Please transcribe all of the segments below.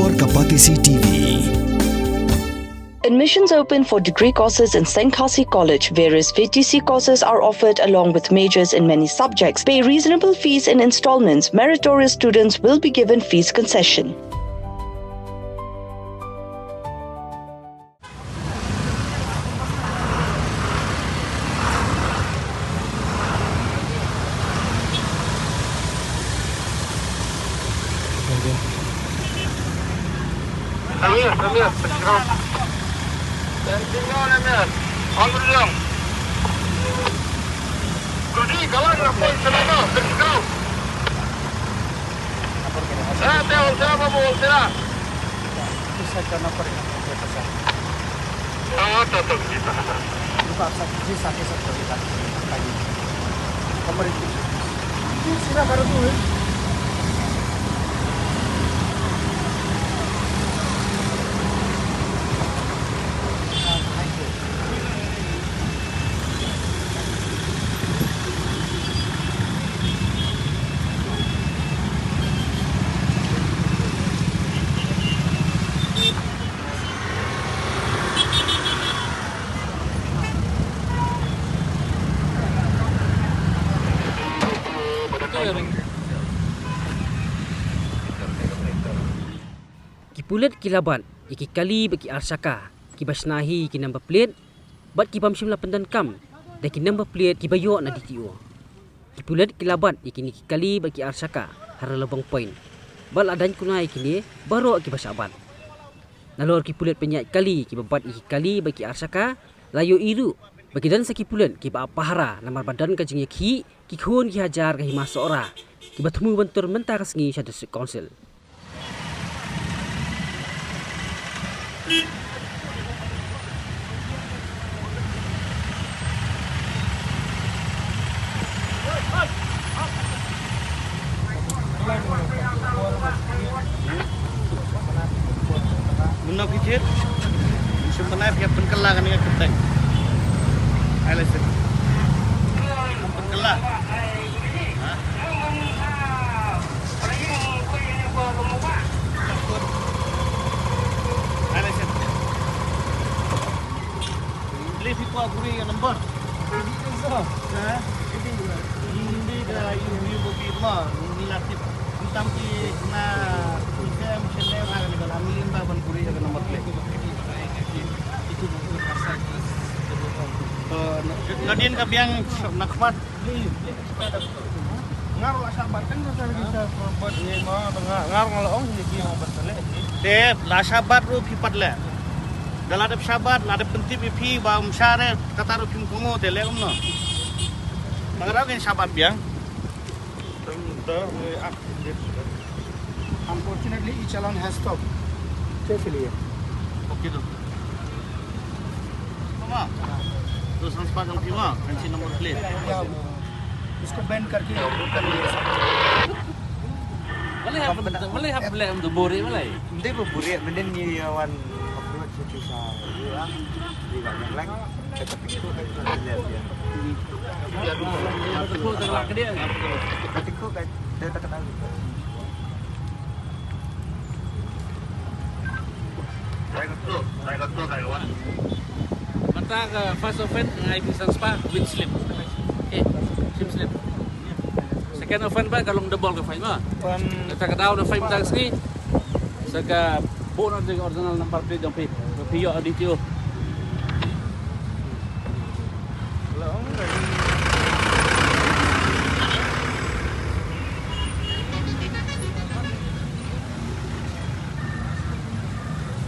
Warga Patisi TV. Admissions open for degree courses in Senkasi College. Various VTC courses are offered along with majors in many subjects. Pay reasonable fees in installments. Meritorious students will be given fees concession. Amir, bergerak. Dan tinggal Amir. Anggur dong. Kudi, kawan apa selama bergerak. Saya tahu siapa bawa saya. Bisa jangan pergi ke pasar. Tahu kita. Bukan bisa kita lagi. Pemerintah. Sila baru tu. Kipulat kilaban, iki kali bagi arsaka, kibasnahi ki number plate, bat kibam simla pendankam, dan ki number plate kibayo na DTO. Kipulat kilaban, iki ni kali bagi arsaka, hara labang point. Bal adan kunai kini, baru kibasaban. Nalor kipulat penyak kali, kibabat iki kali bagi arsaka, layo iru, bagi dan sakipulat kiba pahara, namar badan kajeng ki khun ki hajar kahi masora, kibatemu bentur mentar sengi syada konsil. Muna fikir, sebenarnya pihak penkelah kan dengan keteng. Alasan. Penkelah. Alasan. Beli fikir aguri yang nombor. Ini dah ini bukti mah, ini latih. Tapi na kita mesti akan dengan amilin baban puri akan nomor plate. Itu pasal ngadian kabiang nakmat. Ngaruh sahabat kan bisa buat ni mah ngaruh ngalaong jadi yang betul. Dep la sahabat ru pipat le. Dalam dep sahabat la dep penting pi ba umsyare kata ru kim kongo tele umno. Mengarau kan sahabat biang. Unfortunately, each challan has stopped. Carefully. Okay, do. Mama, तो संस्पा कंपनी में pencil number plate इसको बेंड करके कर लिया Boleh untuk bori boleh. Hindi po buri, mending ni one approach sa sa di ba lang tetapi ko kay lihat ya. Betul terlak dia. Tetapi ko kay tekan. Saya kata kawan. Mata ke first offense ngai pisang spa with slip. Slip slip. Second offense ba kalong double ke fine mah. Kita ketahui dah fine tax ni. Saka bonus dari original number plate yang piyo adityo.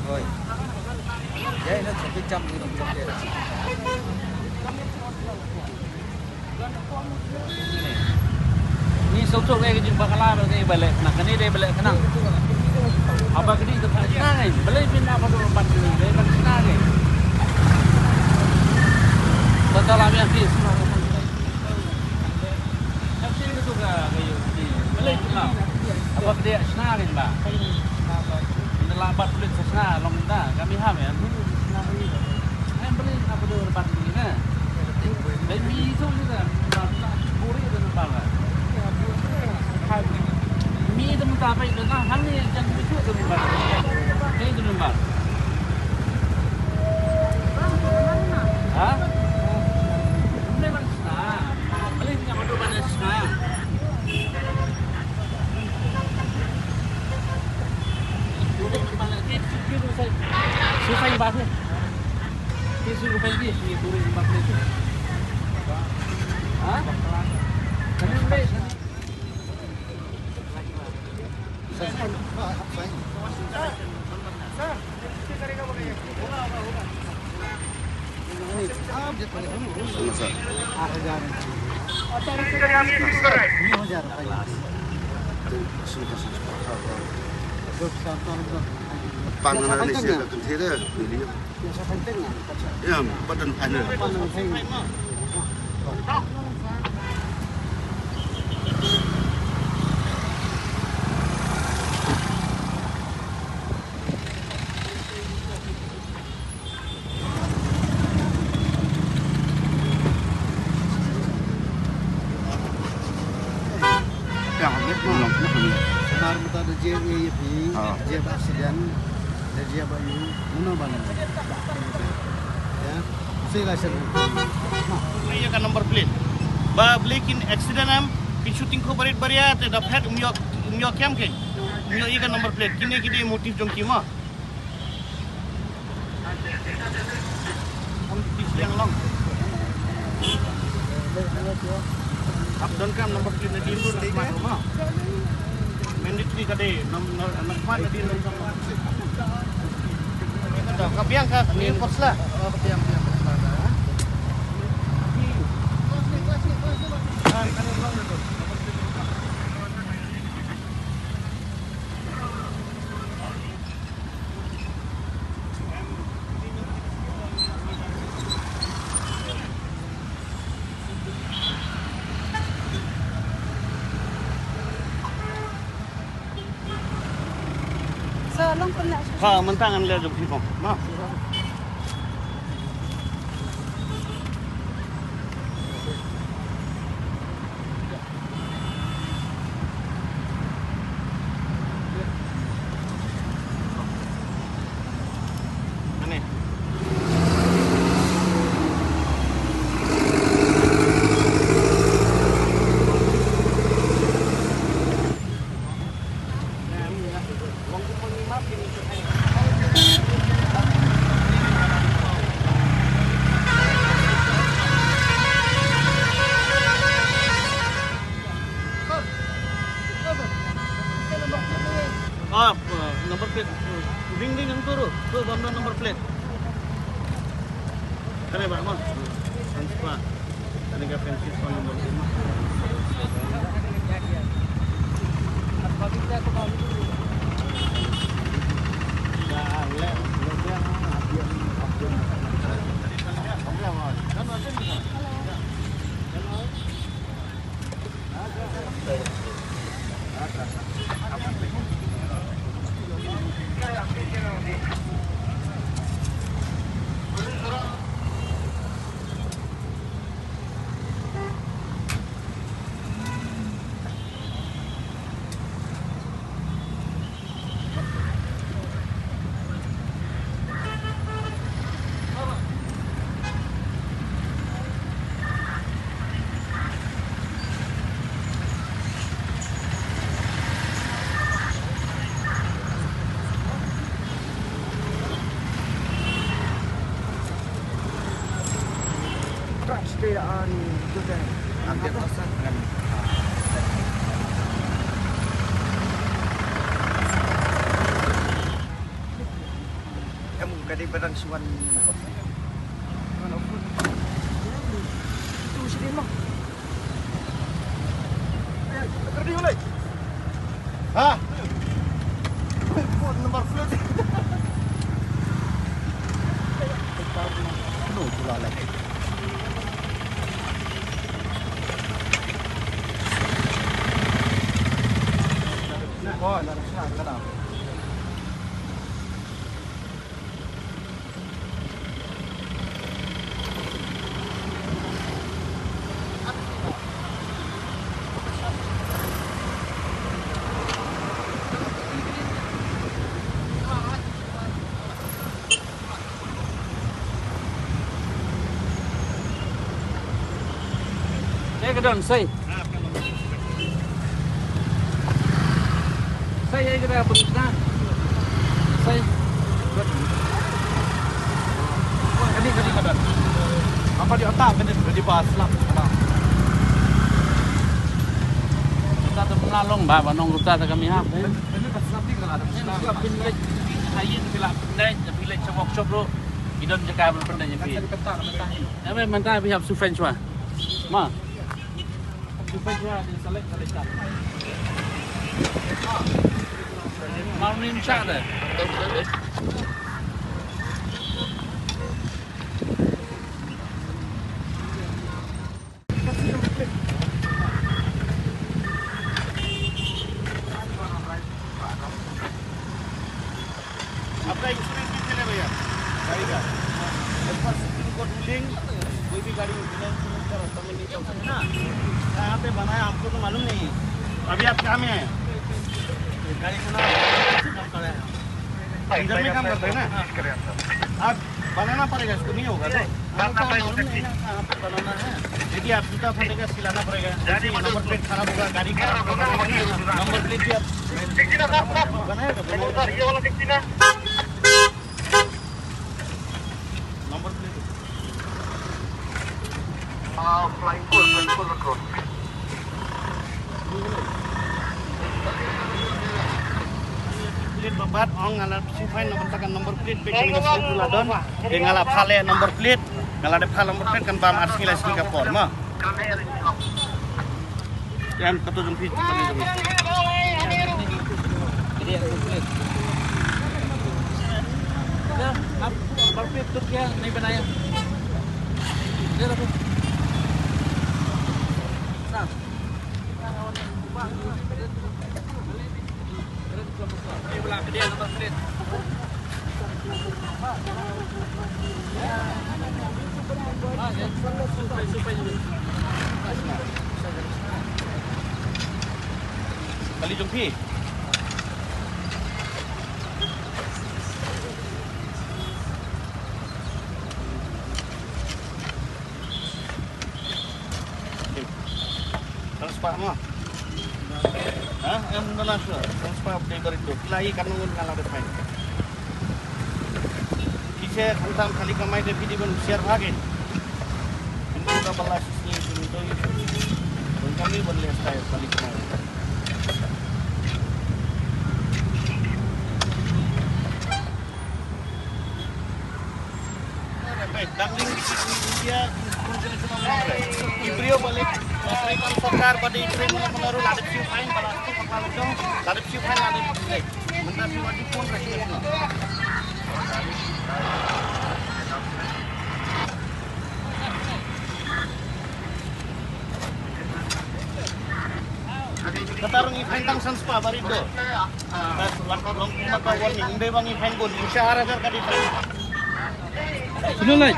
Oi. Jadi nak sampai jam ni nak jam dia. Ni sok-sok lagi jumpa kalah ni balik. Nak ni dia balik kenang. Apa kini tu tak senang ni. Balik pindah pada tempat ni. Dia tak senang ni. Betul lah yang fis. Tapi itu ke kayu ni. Balik pindah. Apa dia senang ni bah? Lambat kulit sesna long dah kami ham ya. Em beli apa tu tempat ni kan? Mi tu ni kan. Buri tu nampak lah. Mi itu minta apa itu? Nah, hal ni jangan itu tu lembar. Ini tu lembar. Hah? Ini mana sah? Balik ni apa tu mana sah? Susah ibas ni. Susu rupiah ni turun 50 tu. Hah? Kami beli. Panganan ni siya kan tidak beli. Ya, badan panel. Ya, belum. Kemarin kita ada JAP, JAP aksiden, dan JAP bayu, mana mana? Ya, saya license. Ini kan number plate. Ba belikin accident am, kin shooting ko barit baria te dapat umyo kiam ke. Umyo ini kan number plate. Kini kini motif jong kima. Om yang long. Updown kam number plate na dito sa rumah. Mandatory kade nakmat na dito sa rumah. Kapiang ka ni forsla. Kapiang. Ha, mentangan lihat jom sini kong. Ma. Ani. Number plate. Ring yang turun. Tu banda number plate. Kare ba mon. Transfer. Ani ka pensi phone number 对的啊，你就在旁边到山上。Kamu kadang barang suan. Itu sini mah. Kerja mulai. Ha? Nomor plate. No, pula lagi. Oh, nak siap kadang. ke don, saya. Saya kira betul. Saya. Kadi ke don. Apa di otak kan di bawah selap. Kita tu melalong bah, banong ruta tak kami hap. Ini pas selap ni kalau ada. Selap pilih. Saya pilih pilih workshop tu. Idon jaka belum nya pi. Ya mentah we have su French wa. Ma. Su French wa di select. Mau ni cak dah. आपका इंश्योरेंस कितने है भैया गाड़ी का पर supreme court ruling कोई भी गाड़ी बिना इंश्योरेंस का रास्ता में नहीं चल सकती ना यहाँ पे बनाया आपको तो मालूम नहीं है अभी आप क्या में आए गाड़ी को ना काम कर रहे हैं इधर में काम करते हैं ना आप बनाना पड़ेगा इसको नहीं होगा तो बनाना है देखिए आप जूता फटेगा सिलाना पड़ेगा नंबर प्लेट खराब होगा गाड़ी खराब होगा नंबर प्लेट भी आप बनाएगा ये वाला देखिए ना number plate flying code plate babat ong ngala sifai nomor plate pe kini ngasih tuladon ngala phale nomor plate ngala de phale nomor plate kan bam arsi la Singapore ma yan katu jumpi pani jumpi jadi ya plate ya ab plate tu क्या नहीं बनाया ये रखो साफ ini belah ke dia nomor plate. Kali jumpi. Terus Pak Ma. Yang internasional, transfer update itu. Kelahi karena ngalah depan. Kisah tentang kali kamai de video ban share भागे. इनको का बल्ला सिस्नी तो उनका भी बदले style kali kamai. Baik, damping di India Ibrio balik Masyarakat Sokar pada iklim menaruh ladip siu pain pada itu pakal dong ladip siu pain ladip jelek mendapi wajib pun resmi Katarung ifain tang sanspa barido tas lakau dong maka warning imbe bang ifain gon insyaallah agar kadi Sudah lah.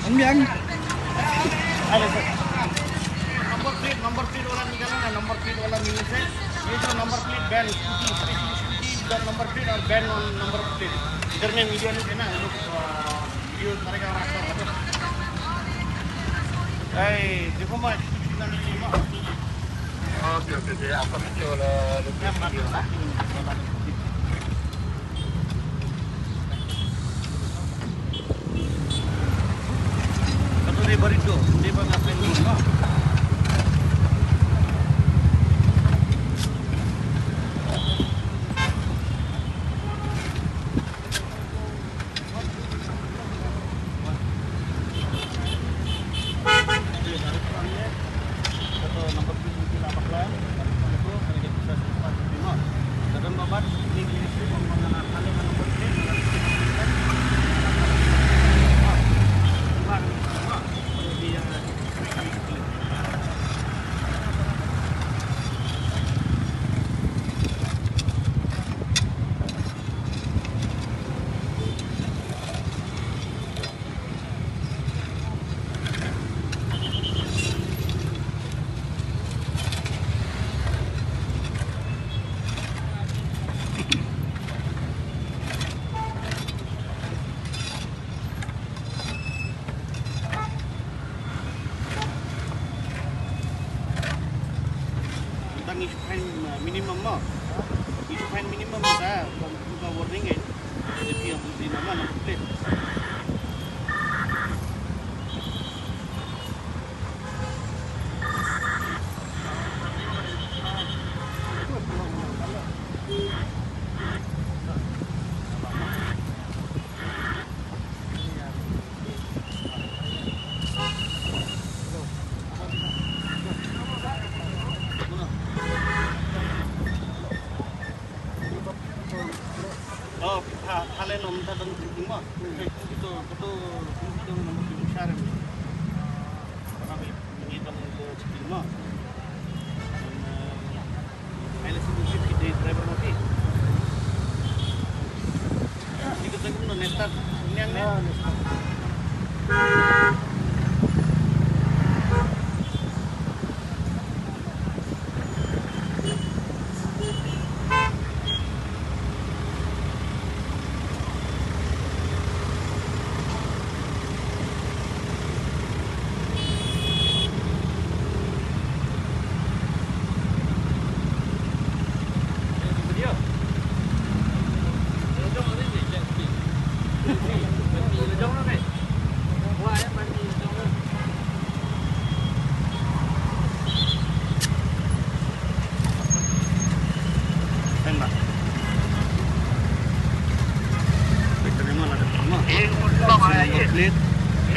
Ambiang. Number plate वाला निकालना ना number plate वाला मिलने से ये जो number plate ban इधर number plate और बैन नंबर प्लेट इधर में मीडिया नहीं है ना लोग वीडियो करेगा रास्ता देखो मैं कितना नहीं मां ओके आपका पिक्चर तो ये बरितो ये बंग अपने ना nomor 7 lapak lain itu bisa sempat 5 dan babat minimum mo. Itu fine minimum sa buka warning eh. Jadi yang beli nama number plate. Oh, kalian om tadang lima. Itu nomor besar. Orang ini tadang lima. Kalian sendiri di driver mobil. Itu tadi mana netar? Ini yang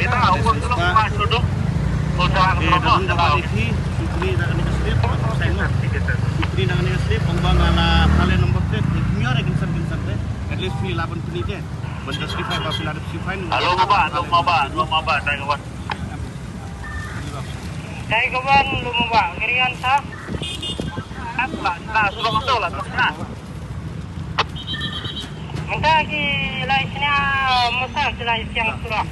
Kita awal dulu masuk duduk. Udah dalam dapat ini Sukri dan Anika Slip Sukri dan Anika Slip pembangunan kalian nomor plate mior ya ginsan deh at least feel 8 penit ya justify apa feel ada justify halo maba tayo kawan lumaba kirian sa apa nah sudah masuk lah nah minta lagi lainnya masa sila siang surah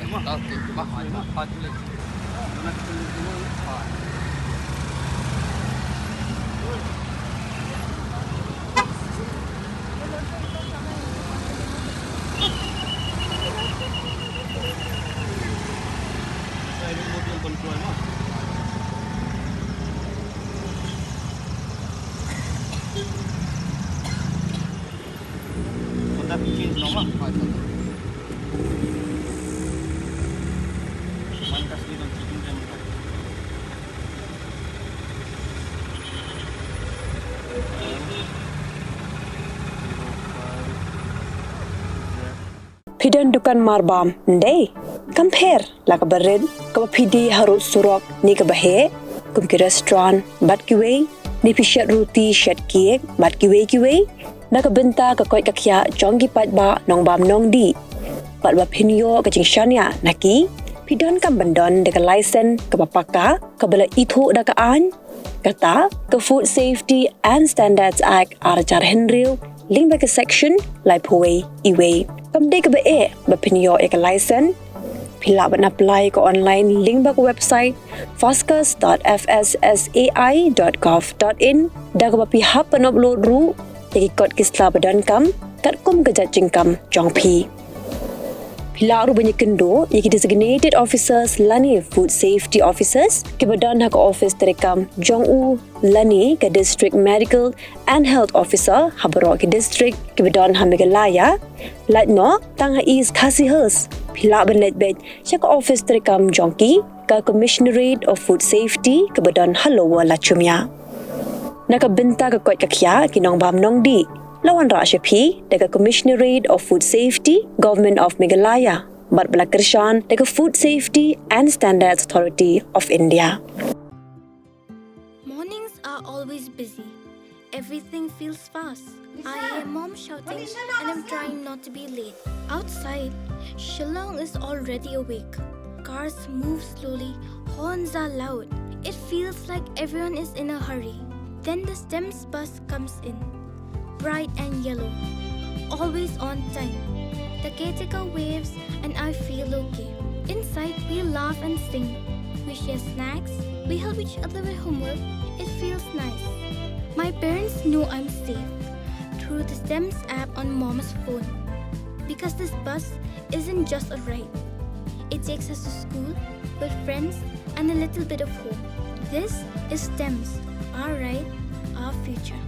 Pidan dukan marbam ndai compare la ka barid ka pidi harut surok ni ka bahe kum ki restaurant bat ki way ni pishat roti shat cake bat ki way na ka benta ka koi ka khya jongi pat ba nong bam nong di pat ba pinyo ka jingshania naki pidan kam bandon de ka license ka papaka ka bala ithu da ka an kata ka Food Safety and Standards Act arjar henril link ba ka section lai poi iway Kamde ka ba bapinyo ka license pila ba na apply ko online link ba ko website foscas.fssai.gov.in da ka ba pihap pan upload ru ikot kisla badan kam kat kum ka judging kam jong pi pila ru banyak kendo iki designated officers lani food safety officers ke badan hak office terekam jong u lani ke district medical and health officer habaro ke district ke badan hamigalaya latno tang ha is khasihers pila banlet bed chak office terekam jongki ka commissionerate of food safety ke badan halowa lachumya nakabenta ka kot kakya kinong bam nong di lawan ra shapi daga commissionerate of food safety government of Meghalaya bat balakershan daga food safety and standards authority of India. Mornings are always busy. Everything feels fast. I hear mom shouting and I'm trying not to be late. Outside, Shillong is already awake. Cars move slowly, horns are loud. It feels like everyone is in a hurry. Then the STEMS bus comes in, bright and yellow, always on time. The caretaker waves and I feel okay. Inside, we laugh and sing. We share snacks, we help each other with homework. It feels nice. My parents know I'm safe through the STEMS app on mom's phone. Because this bus isn't just a ride. It takes us to school with friends and a little bit of hope. This is STEMS, our ride, our future.